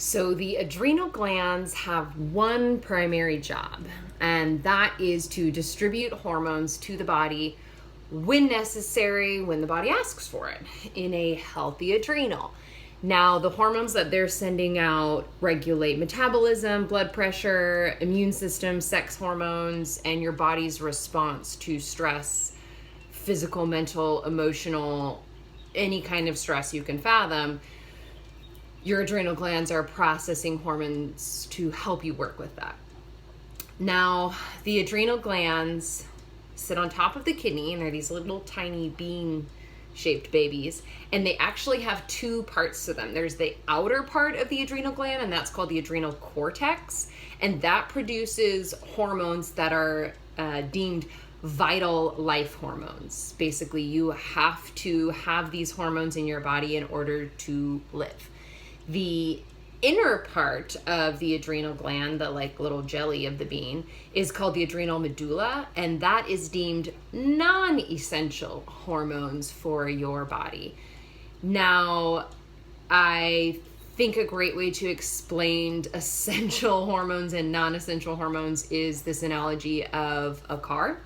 So the adrenal glands have one primary job, and that is to distribute hormones to the body when necessary, when the body asks for it, in a healthy adrenal. Now, the hormones that they're sending out regulate metabolism, blood pressure, immune system, sex hormones, and your body's response to stress, physical, mental, emotional, any kind of stress you can fathom. Your adrenal glands are processing hormones to help you work with that. Now, the adrenal glands sit on top of the kidney, and they're these little tiny bean-shaped babies, and they actually have two parts to them. There's the outer part of the adrenal gland, and that's called the adrenal cortex, and that produces hormones that are deemed vital life hormones. Basically, you have to have these hormones in your body in order to live. The inner part of the adrenal gland, the little jelly of the bean, is called the adrenal medulla, and that is deemed non-essential hormones for your body. Now, I think a great way to explain essential hormones and non-essential hormones is this analogy of a car.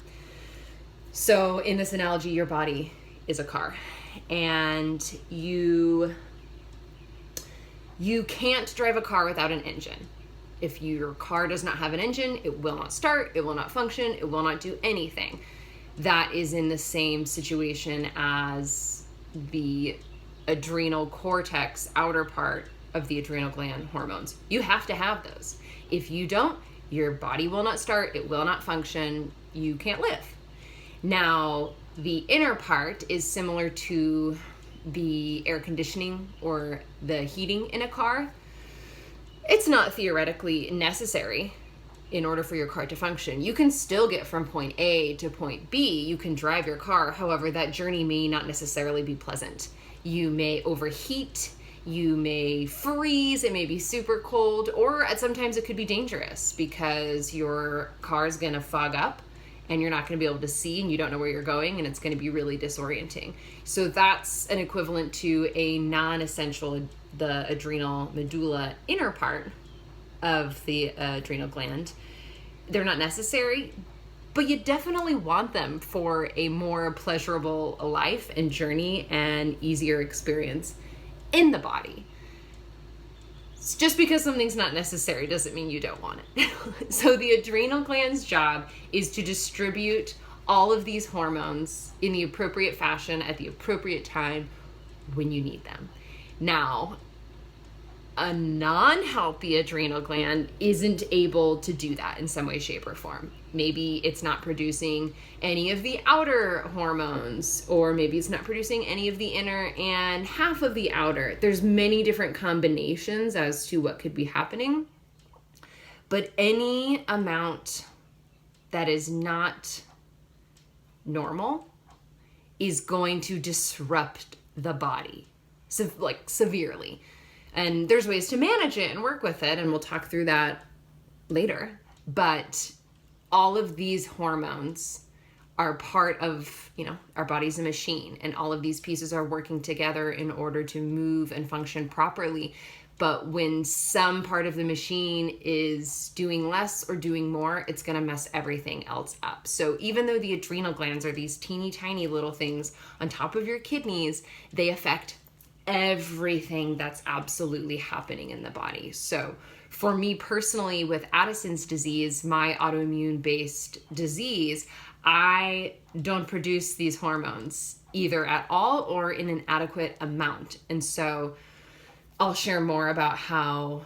So in this analogy, your body is a car, and you can't drive a car without an engine. If your car does not have an engine, it will not start, it will not function, it will not do anything. That is in the same situation as the adrenal cortex, outer part of the adrenal gland hormones. You have to have those. If you don't, your body will not start, it will not function, you can't live. Now, the inner part is similar to the air conditioning or the heating in a car. It's not theoretically necessary in order for your car to function. You can still get from point A to point B. You can drive your car. However, that journey may not necessarily be pleasant. You may overheat, you may freeze, it may be super cold, or sometimes it could be dangerous because your car is going to fog up and you're not going to be able to see, and you don't know where you're going, and it's going to be really disorienting. So that's an equivalent to a non-essential, the adrenal medulla inner part of the adrenal gland. They're not necessary, but you definitely want them for a more pleasurable life and journey and easier experience in the body. Just because something's not necessary doesn't mean you don't want it. So the adrenal gland's job is to distribute all of these hormones in the appropriate fashion at the appropriate time when you need them. Now, a non-healthy adrenal gland isn't able to do that in some way, shape, or form. Maybe it's not producing any of the outer hormones, or maybe it's not producing any of the inner and half of the outer. There's many different combinations as to what could be happening. But any amount that is not normal is going to disrupt the body, severely. And there's ways to manage it and work with it, and we'll talk through that later. But all of these hormones are part of, our body's a machine, and all of these pieces are working together in order to move and function properly. But when some part of the machine is doing less or doing more, it's going to mess everything else up. So even though the adrenal glands are these teeny tiny little things on top of your kidneys, they affect everything that's absolutely happening in the body. So for me personally, with Addison's disease, my autoimmune based disease, I don't produce these hormones either at all or in an adequate amount. And so I'll share more about how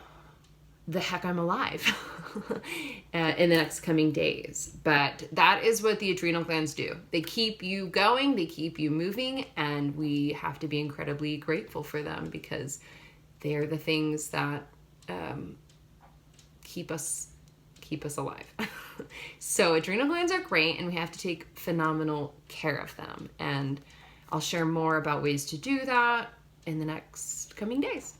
the heck I'm alive in the next coming days. But that is what the adrenal glands do. They keep you going, they keep you moving, and we have to be incredibly grateful for them because they're the things that keep us alive. So adrenal glands are great, and we have to take phenomenal care of them. And I'll share more about ways to do that in the next coming days.